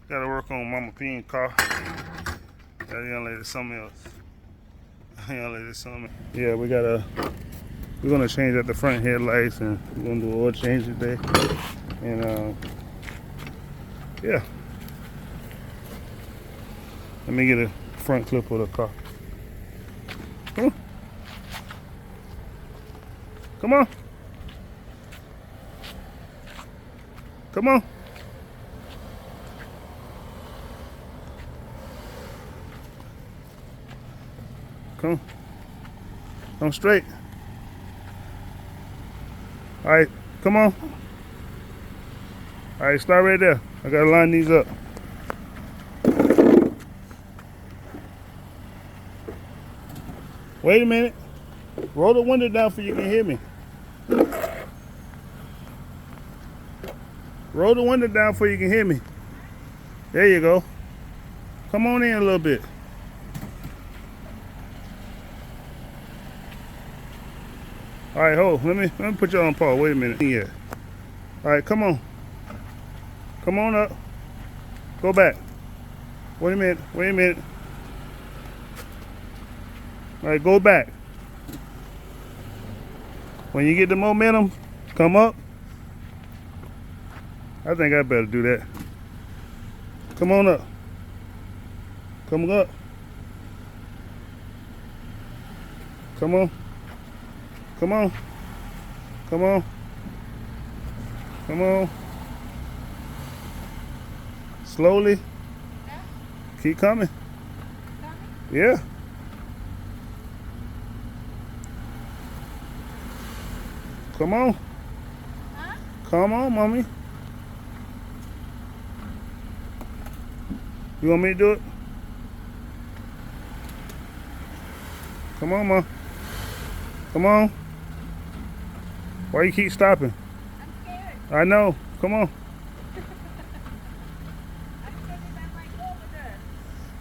Gotta work on Mama P car. That young lady something else. Young lady something. Yeah, we're gonna change out the front headlights and we're gonna do an oil change today. And yeah. Let me get a front clip of the car. Come on. Come on. Come on. Come. Come straight. All right, come on. All right, start right there. I gotta line these up. Wait a minute. Roll the window down so you can hear me. Roll the window down so you can hear me. There you go. Come on in a little bit. All right, hold. Let me put you on pause. Wait a minute. Yeah. All right, come on. Come on up. Go back. Wait a minute. Wait a minute. All right, go back. When you get the momentum, come up. I think I better do that. Come on up. Come up. Come on. Come on. Come on. Come on. Slowly. Yeah. Keep coming. Coming? Yeah. Come on. Huh? Come on, mommy. You want me to do it? Come on, Mom. Come on. Why you keep stopping? I'm scared. I know. Come on. I'm scared that might go over there.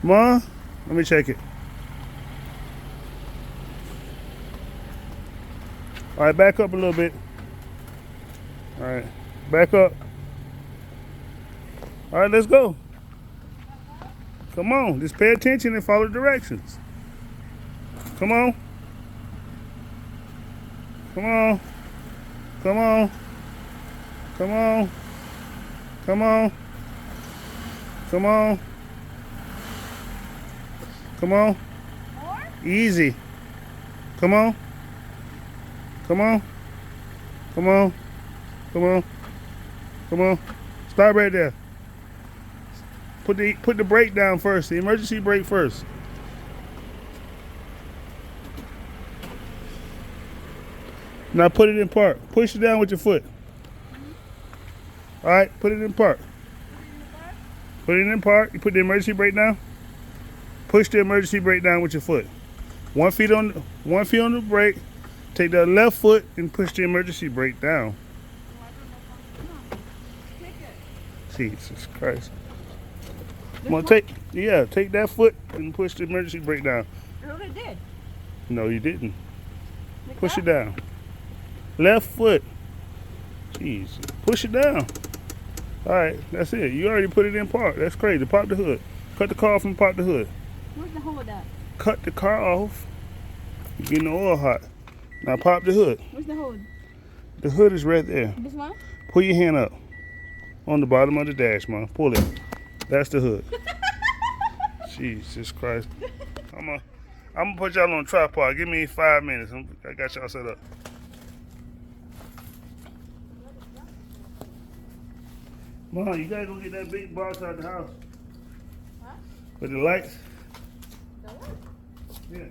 Mom, let me check it. All right, back up a little bit. All right, back up. All right, let's go. Come on, just pay attention and follow directions. Come on. Come on. Come on. Come on. Come on. Come on. Come on. More? Easy. Come on. Come on. Come on. Come on. Come on. Stop right there. Put the brake down first. The emergency brake first. Now put it in park. Push it down with your foot. All right, put it in park. Put it in park. You put the emergency brake down. Push the emergency brake down with your foot. 1 foot on the brake. Take the left foot and push the emergency brake down. Jesus Christ. Come on, take that foot and push the emergency brake down. I already did. No, you didn't. Push it down. Left foot. Jeez. Push it down. All right, that's it. You already put it in park. That's crazy. Pop the hood. Cut the car off and pop the hood. Where's the hood at? Cut the car off. You're getting the oil hot. Now pop the hood. Where's the hood? The hood is right there. This one? Pull your hand up. On the bottom of the dash, man. Pull it. That's the hood. Jesus Christ. I'm gonna put y'all on tripod. Give me 5 minutes. I got y'all set up. Mom, you gotta go get that big box out of the house. Huh? With the lights. The what? Yeah.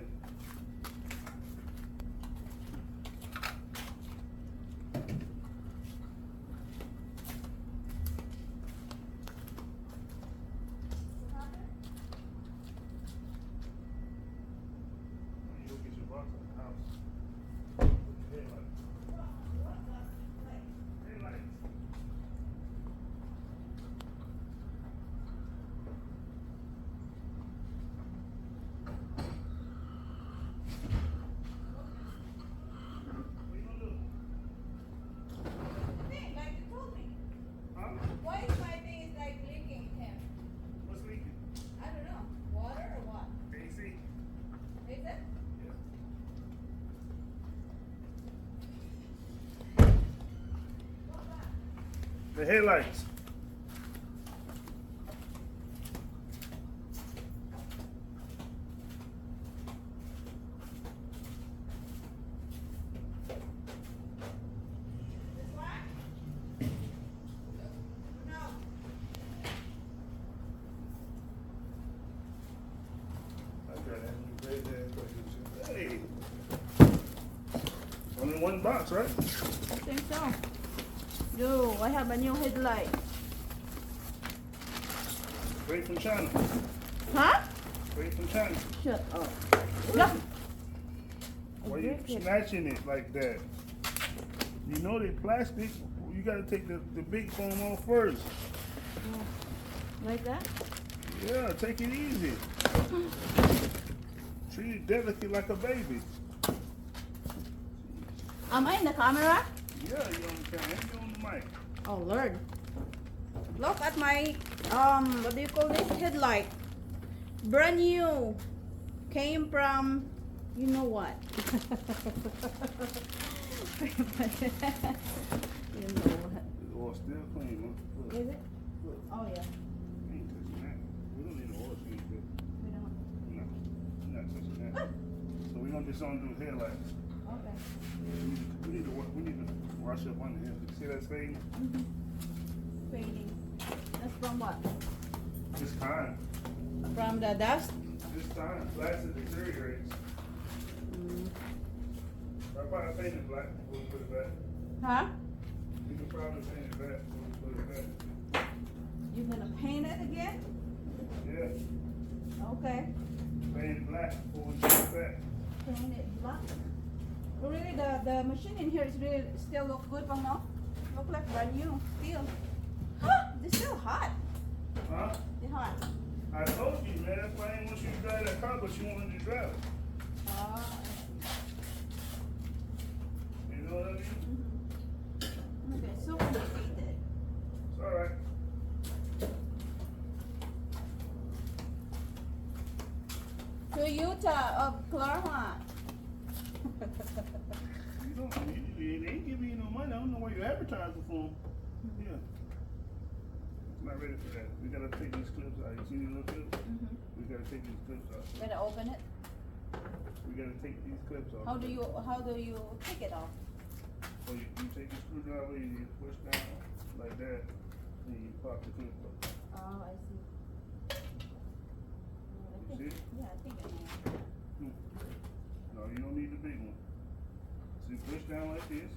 The headlights. Hey. Only one box, right? I think so. Yo, I have a new headlight. Straight from China. Huh? Straight from China. Shut up. Look. Why you snatching it like that? You know they plastic. You gotta take the big foam off first. Like that? Yeah, take it easy. Treat it delicate like a baby. Am I in the camera? Yeah, you're on the camera. You're on the mic. Oh Lord. Look at my what do you call this? Headlight. Brand new. Came from you know what. You know what. The oil's still clean, huh? Look, Is it? look. Oh yeah. We ain't touching that. We don't need the oil change, but We don't. no, we're not touching that. So we're gonna just undo the headlights. Okay. We need to wash up under here. See that fading? Fading. That's from what? This time. From the dust? This time. Plastic deteriorates. I probably paint it black before we put it back. Huh? You can probably paint it back before we put it back. You're gonna paint it again? Yeah. Okay. Paint it black before we put it back. Paint it black. But really, the machine in here is really still look good, from now. Look like brand new still. It's still hot. Huh? It's hot. I told you, man. That's why I ain't want you to drive that car, but you wanted to drive it. You know what I mean? Okay, so complicated. It's alright. Toyota of Claremont. You don't, they ain't giving you no money. I don't know why you advertising for them. Yeah. It's not ready for that. We gotta take these clips out. You see these little clips? We gotta take these clips out. Better open it. We gotta take these clips off. How do you take it off? So you take the screwdriver, you push down like that, and you pop the clip up. Oh, I see. You see? Yeah, I think I know. No, you don't need the big one. So you push down like this,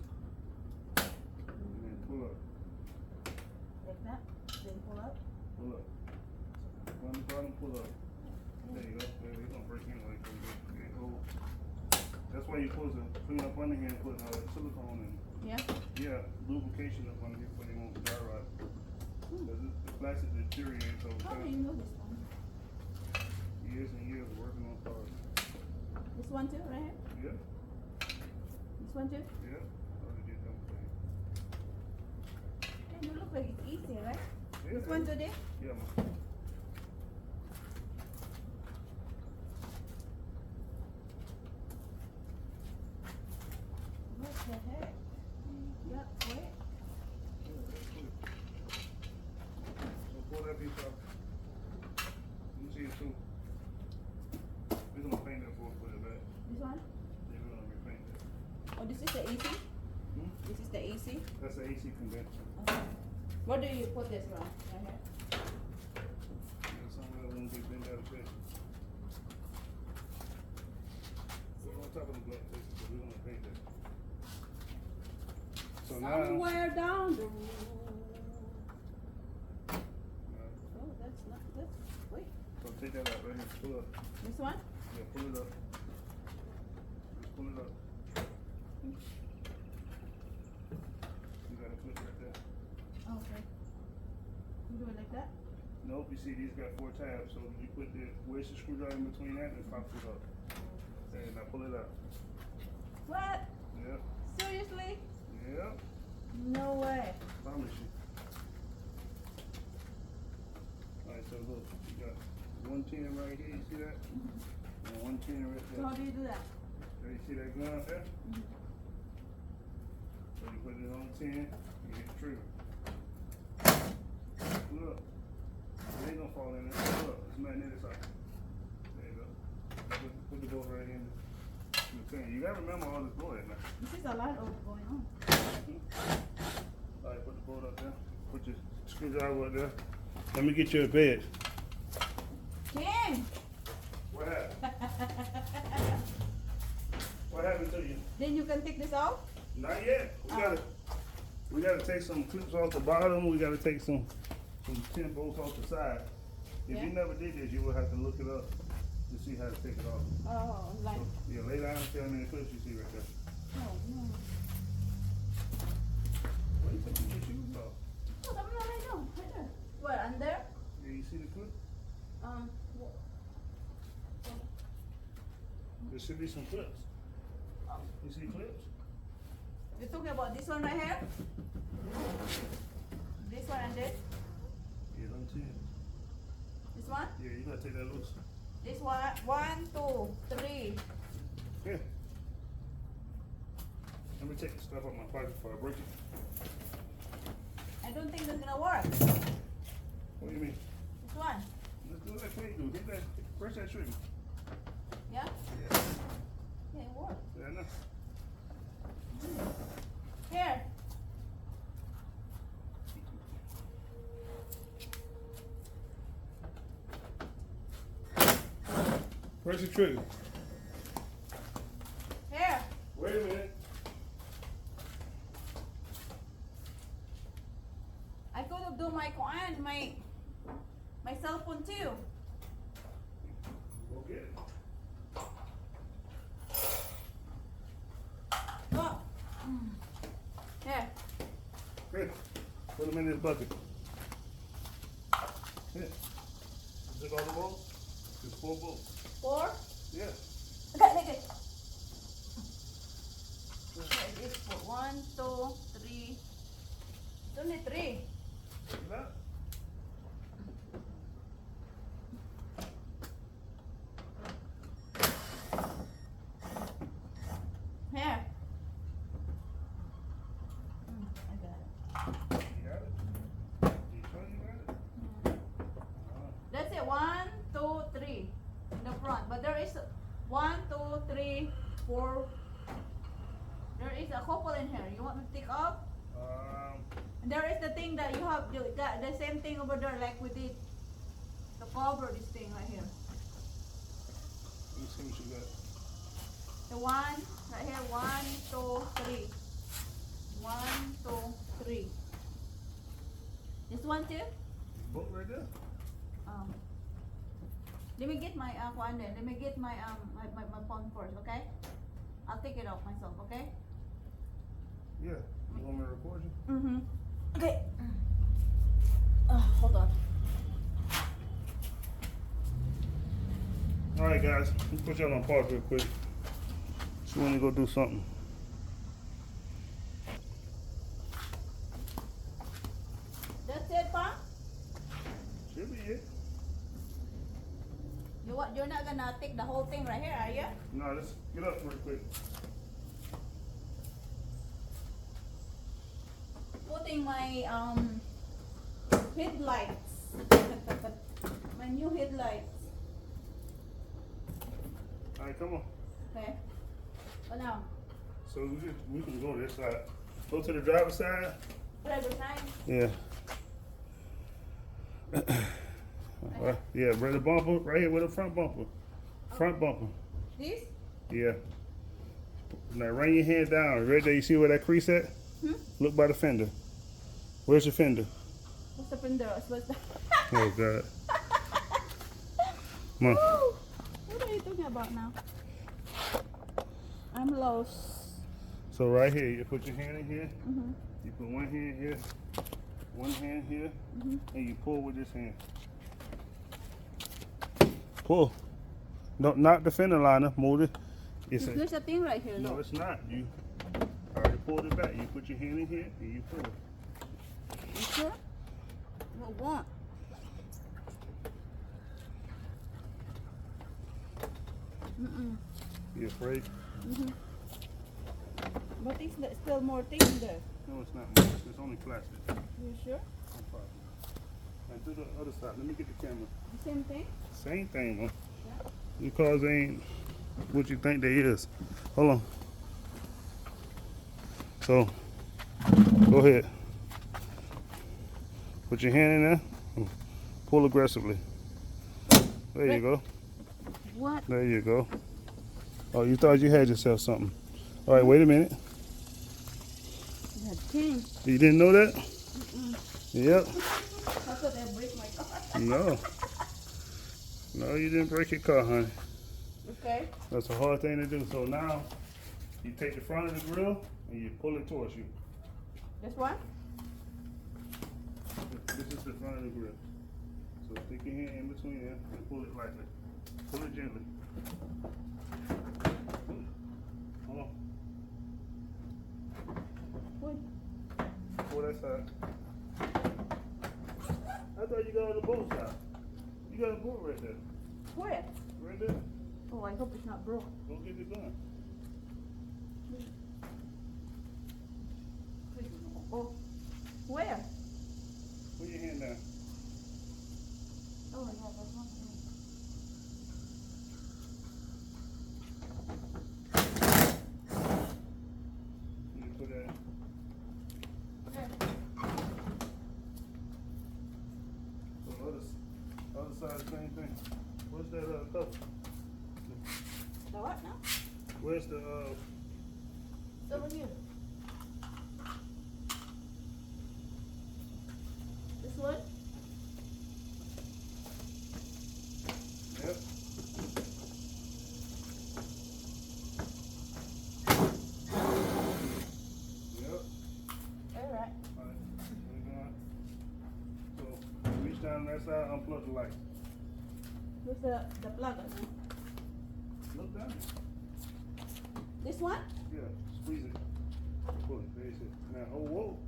and then pull up. Like that? Then pull up? Pull up. From the bottom, pull up. There you go. There, it's gonna break anyway. That's why you're supposed to clean up under here and put silicone in. Yeah. Yeah, lubrication up under here so they won't dry rot. Because the plastic deteriorates over How do time. you know this one? Years and years of working on cars. This one too, right here? Yeah, This one too? yeah. Oh, they did come for you. Yeah, you look like it's easy, right? Yeah, This one today? yeah, man. What the heck? Yeah, wait. So pull that piece off. You see it too. We're gonna paint that before we put it back. This one? Yeah, we're gonna repaint that. Oh, this is the AC? Hmm? This is the AC? That's the AC condenser. Okay. Where do you put this from? Right here? Yeah, somewhere that won't get bent out of shape. So on top of the black piece, so we're gonna paint that. So now, Somewhere down the road. uh, Oh, that's not good. Wait. so take that out right here. Pull up. This one? Yeah, pull it up. Just pull it up. You got a clip right there. Okay. You do it like that? Nope, you see these got 4 tabs, so you put the where's the screwdriver in between that and it pops it up. And now pull it out. What? Yep. Seriously? Yep. No way. Promise you. Alright, so look, you got 110 right here, you see that? And 110 right So there. how do you do that? So you see that gun up there? So you put it on 10, you hit the trigger. Look. It ain't gonna fall in there. Look, it's magnetic side. There you go. Put the bolt right in the thing. You gotta remember all this bolt in there. This is a lot of going on. Alright, put the bolt up there. Put your screwdriver up there. Let me get you a bed. Tim! What happened? What happened to you? Then you can take this off? Not yet. We gotta take some clips off the bottom. We gotta take some 10 bolts off the side. If you never did this, you would have to look it up to see how to take it off. Oh, like. So, yeah, lay down and see how many clips you see right there. No. Why you taking your shoes off? Oh, I'm not right now. Right there. What, under? Yeah, you see the clip? What? There should be some clips. You see clips? You're talking about this one right here? This one and this? Yeah, let me see it. This one? Yeah, you gotta take that loose. This one? 1, 2, 3. Here. Let me take the stuff out of my pocket before I break it. I don't think that's gonna work. What do you mean? This one? Let's do that thing, dude. Hit that. Press that trigger. Yeah? Yeah. Yeah, it works. Yeah, I know. Here. Press the trigger. Here. Wait a minute. I could have done my cell phone too. Go get it. Oh. Here. Here. Put them in this bucket. Here. Is it all the bolts? It's 4 bolts. 4? Yeah. Okay. It's 4. 1, 2, 3. It's only 3. See that? Here. I got it. You got it? You sure you got it? That's it. 1, 2, 3 in the front. But there is 1, 2, 3, 4. There is a couple in here. You want me to take off? And there is the thing that you got the same thing over there, like we did the cover. This thing right here. Let me see what you got. The one right here. 1, 2, 3. 1, 2, 3. This one too. Bolt right there. Let me get my one then. Let me get my my phone first, okay? I'll take it off myself, okay? Yeah. You want me to record you? Mm-hmm. Okay. Hold on. Alright guys, let me put y'all on pause real quick. So when you go do something. That's it, Pa? Should be it. You're not gonna take the whole thing right here, are you? No, let's get up real quick. Putting my headlights. My new headlights. Alright, come on. Okay. What now? So we can go this side. Go to the driver's side. Driver's side? Yeah. Yeah, bring the bumper right here with the front bumper. Front bumper. This? Yeah. Now run your hand down. Right there, you see where that crease at? Look by the fender. Where's your fender? What's the fender? What's the Oh God. Come on. Woo! What are you talking about now? I'm lost. So right here, you put your hand in here. Mm-hmm. You put one hand here, one hand here, and you pull with this hand. Pull. No, not the fender liner. Move it. There's a thing right here. No, Look. it's not. You already pulled it back. You put your hand in here and you pull it. You sure? What want? You afraid? But it's still more things there. No, it's not. It's only plastic. You sure? No problem. And to the other side. Let me get the camera. Same thing? Same thing, man. Yeah. Your cars ain't what you think they is. Hold on. So, go ahead. Put your hand in there. Pull aggressively. There you go. What? There you go. Oh, you thought you had yourself something. All right, wait a minute. That changed. You didn't know that? Yep. I thought that break my car. No. No, you didn't break your car, honey. Okay. That's a hard thing to do. So now, you take the front of the grill and you pull it towards you. This one? This is the front of the grill. So stick your hand in between there and pull it lightly. Pull it gently. Hold on. Pull. Pull that side. I thought you got on the boat side. You got a boat right there. Where? Right there. Oh, I hope it's not broke. Go get it done. Oh, where? Put your hand down. Oh, yeah, that's one. You put that. Okay. So other side, same thing. Where's that cover? The what now? Where's the It's over here. This one? Yep. Yep. Alright. Alright. We're going. So reach down that side, unplug the light. Where's the plug on it? Look down. This one? Yeah, squeeze it. Pull it. There you see. Now, oh, whoa.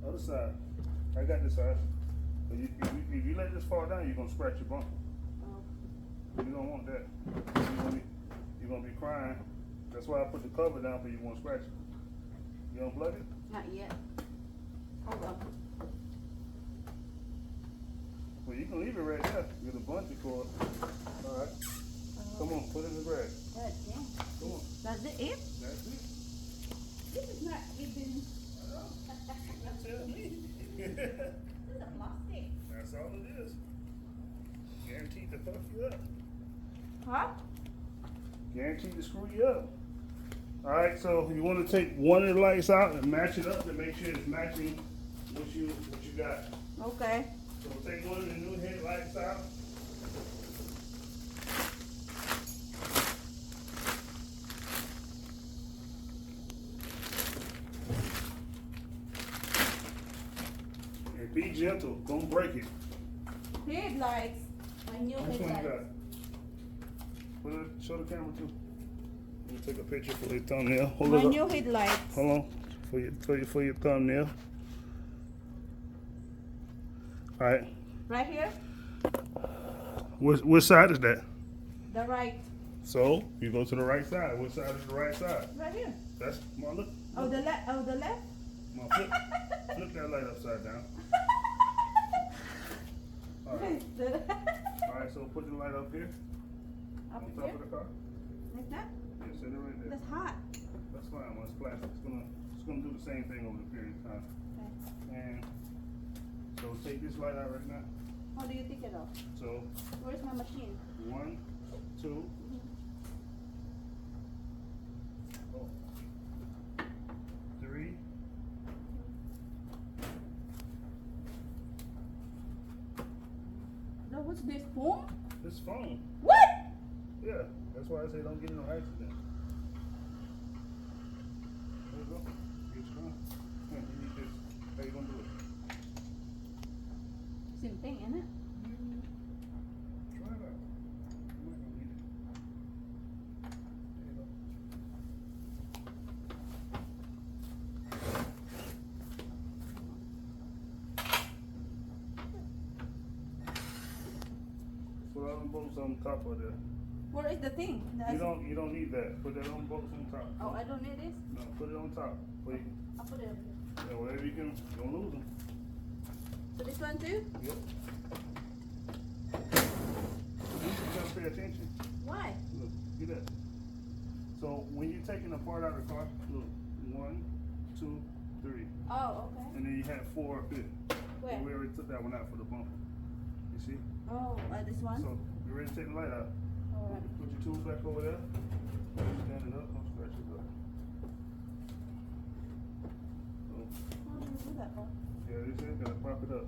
Other side. I got this side. But if you let this fall down, you're going to scratch your bumper. Oh. You don't want that. You're going to be crying. That's why I put the cover down for you won't scratch it. You unplug it? Not yet. Hold on. Well, you can leave it right there with a bungee cord. All right. Come on, put it in the bag. God damn. Come on. That's it? That's it. This is not even. I know. You tell me. This is a plastic. That's all it is. Guaranteed to fuck you up. Huh? Guaranteed to screw you up. All right, so you want to take one of the lights out and match it up to make sure it's matching what you got. Okay. So we'll take one of the new headlights out. And be gentle, don't break it. Headlights. My new Which one you headlights. got? Put it, show the camera too. Let me take a picture for your thumbnail. Hold My it up. new headlights. Hold on, for your thumbnail. All right. Right here? Which side is that? The right. So you go to the right side. Which side is the right side? Right here. That's come on, look. Oh, the left. Oh, the left? Come on, flip that light upside down. All right. All right. So put the light up here Up on top here? of the car. Like that? Yeah, set it right there. That's hot. That's fine. When it's plastic, it's gonna do the same thing over the period of time. Okay. And so take this light out right now. How do you take it off? So Where's my machine? 1, 2. Oh. 3. No, what's this? Foam? This phone. What? Yeah, that's why I say don't get in no accident. There you go. Get your phone. Yeah, you need this. How you gonna do it? Same thing, isn't it? Try it out. You might not need it. There you go. Put all them bolts on top of there. Where is the thing? You don't need that. Put that on bolts on top. Oh, I don't need this? No, put it on top. Where you, I'll put it over here. yeah, wherever you can, don't lose them. So this one too? Yep. You just pay attention. Why? Look, get that. So when you're taking the part out of the car, look, 1, 2, 3. Oh, okay. And then you have 4 up here. Where? We already took that one out for the bumper. You see? Oh, this one? So you're ready to take the light out. Alright. Put your tools back over there. Stand it up, don't scratch it up. So, How do you do that for? yeah, you see, gotta pop it up.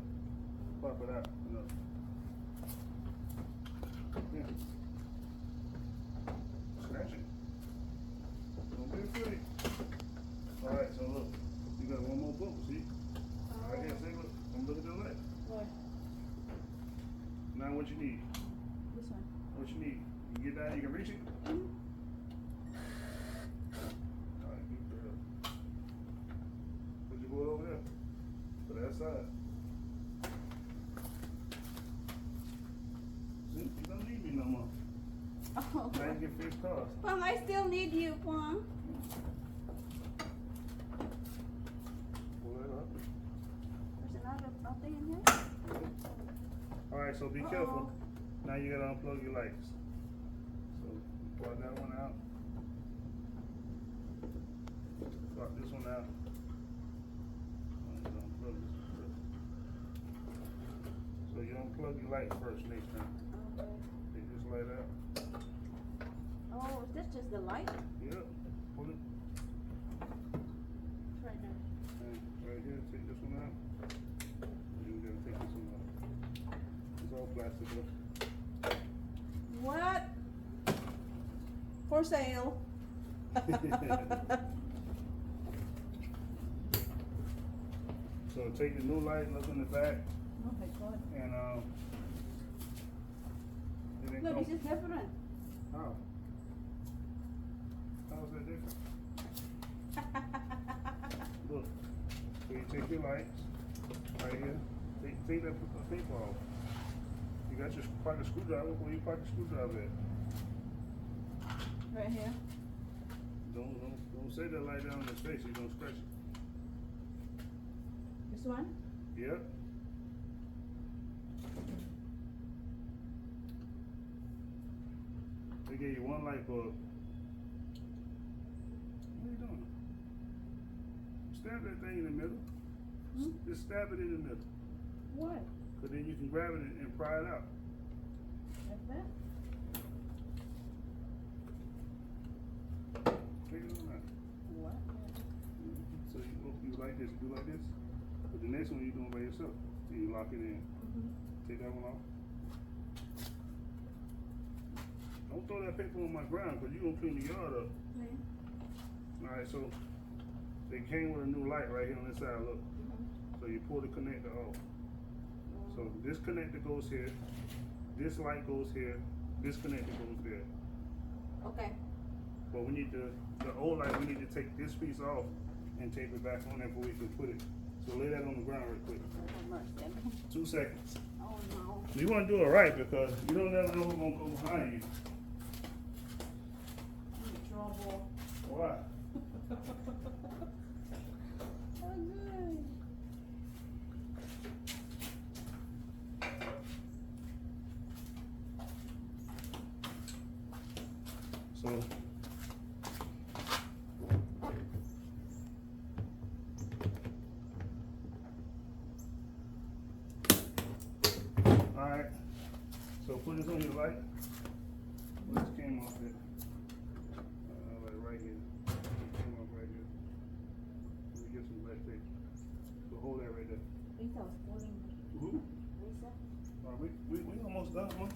Pop it out and up. Yeah. Scratch it. Don't be afraid. Alright, so look, you got one more bump, see? Right here, see, look, come look at the light. Where? Now what you need? This one. What you need? You get down, you can reach it? Mm-hmm. Alright, keep it up. Put your board over there. To that side. See, you don't need me no more. Oh, Now you can fix cars. Pong, I still need you, Pong. Pull that up. There's another thing in here? Alright, so be careful. Now you gotta unplug your lights. So plug that one out. Plug this one out. Unplug this one. So you unplug your light first next time. Okay. Take this light out. Oh, is this just the light? Yep. Pull it. It's right there. And right here, take this one out. And you gotta take this one out. It's all plastic. Look. What? For sale. So take the new light, look in the back, Oh my god. and it Look, come. this is different. How? How is that different? Look, so you take your lights right here. Take that paper off. You got your pocket screwdriver. Where you pocket screwdriver at? Right here. Don't set that light down in his face. You're gonna scratch it. This one? Yep. They gave you one light bulb. What are you doing? Stab that thing in the middle. Hmm? Just stab it in the middle. What? Cause then you can grab it and pry it out. Like that? Take it on out. What? So you like this, do like this. But the next one you're doing by yourself. And you lock it in. Mm-hmm. Take that one off. Don't throw that paper on my ground because you're going to clean the yard up. Okay. Alright, so they came with a new light right here on this side, look. Mm-hmm. So you pull the connector off. So this connector goes here, this light goes here, this connector goes there. Okay. But we need the old light, we need to take this piece off and tape it back on there before we can put it. So lay that on the ground real quick. Oh, mercy. 2 seconds. Oh no. You want to do it right because you don't never know who's going to go behind you. I'm in trouble. Why? Oh, good. So alright. So put this on your light. Well, this came off it. Like right here. It came off right here. Let me get some black tape. So hold that right there. Lisa was pulling. Who? Lisa? We almost done, huh?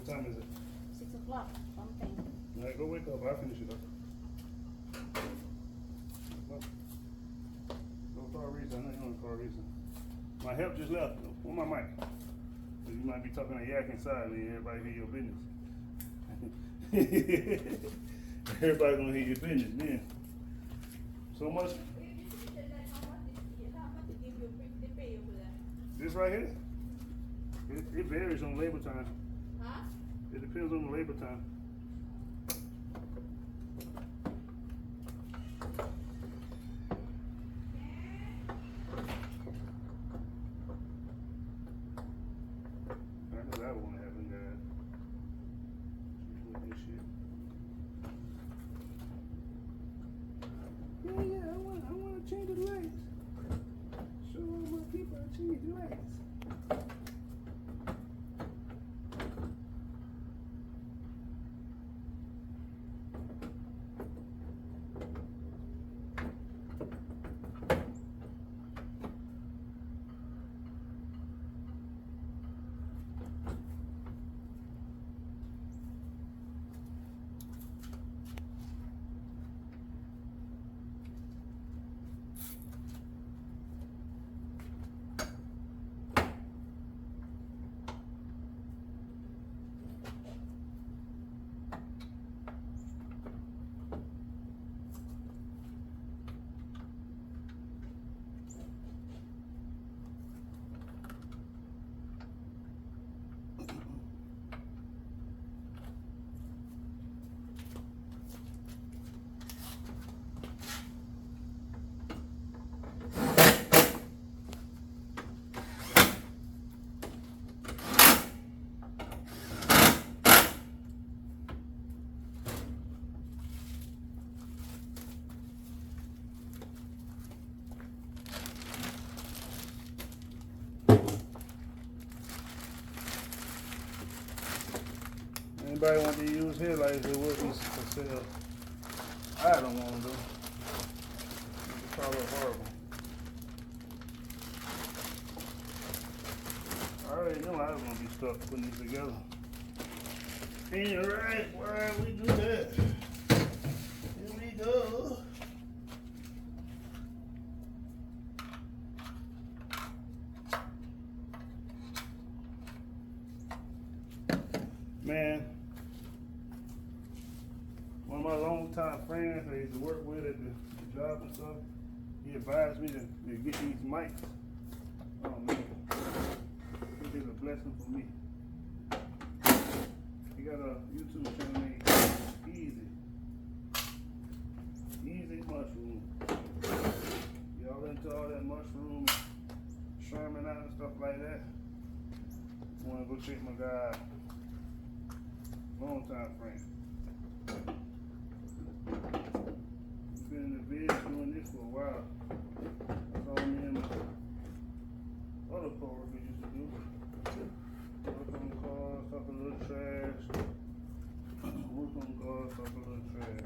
What time is it? 6 o'clock, something. All right, go wake up. I'll finish it up. Go car reason. I know you're on car reason. My help just left. Where my mic? You might be talking a yak inside me and everybody hear your business. Everybody gonna hear your business, man. So much. This right here? It varies on labor time. Huh? It depends on the labor time. I know that won't happen, guys. This shit. Yeah, I want to change the lights. Show all my people I change the lights. Anybody want to use headlights, it would be for sale. I don't want them though. It's probably horrible. I already know I was gonna be stuck putting these together. Ain't right, why we do that? Here we go. Man, one of my longtime friends I used to work with at the job and stuff, he advised me to get these mics. Oh man, this is a blessing for me. He got a YouTube channel named Easy Mushroom. Y'all into all that mushroom, Sherman out and stuff like that? Wanna go check my guy. Long time friend. He's been in the biz doing this for a while. That's all me and my other coworkers used to do. Work on cars, talk a little trash. Work on cars, talk a little trash.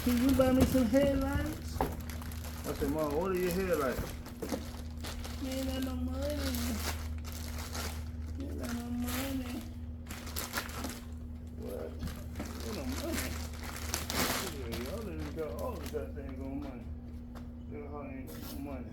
Can you buy me some headlights? I said, Mom, order your headlights. You ain't got no money. You ain't got no money. What? You ain't no money. Yeah, y'all done got all the goddamn on money. Y'all ain't got no money.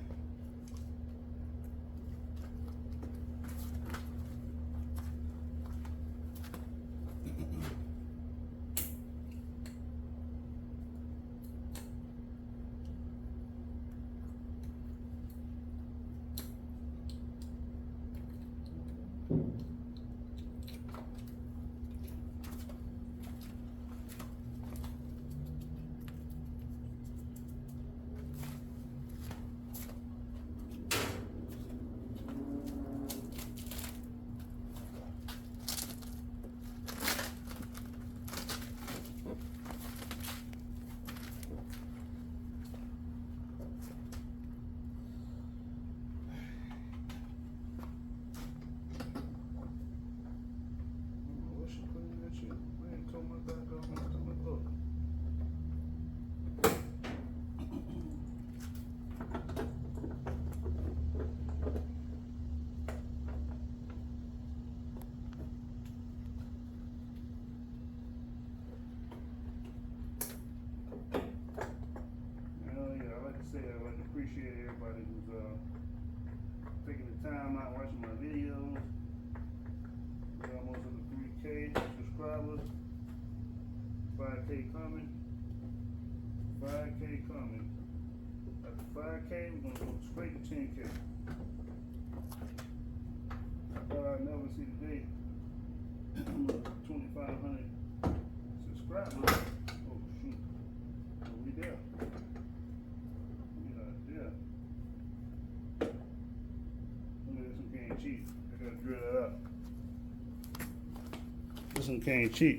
not watching my videos. We're almost at the 3K subscribers. 5K coming. 5K coming. After 5K, we're gonna go straight to 10K. I thought I'd never see the day. 2,500 subscribers. Oh shoot. Oh, we there. We are there. Look at this one can't cheat. I gotta drill that up. This one can't cheat.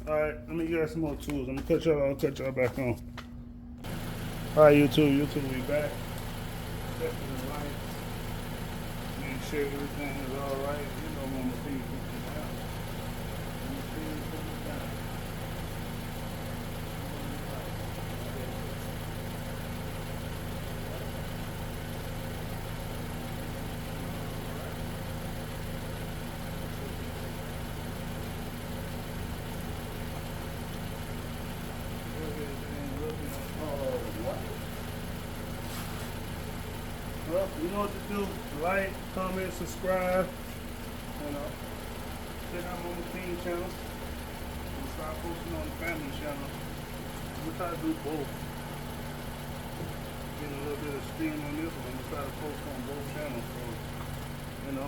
Alright, let me get some more tools. I'm gonna cut y'all back on. Alright, YouTube, we back. Testing the light. Make sure everything is alright. You know when the thing comes down. When the thing comes down. Well, you know what to do. Like, comment, subscribe. You know, check out my team channel. We'll start posting on the family channel. We'll try to do both. Get a little bit of steam on this one. We'll try to post on both channels. So, you know.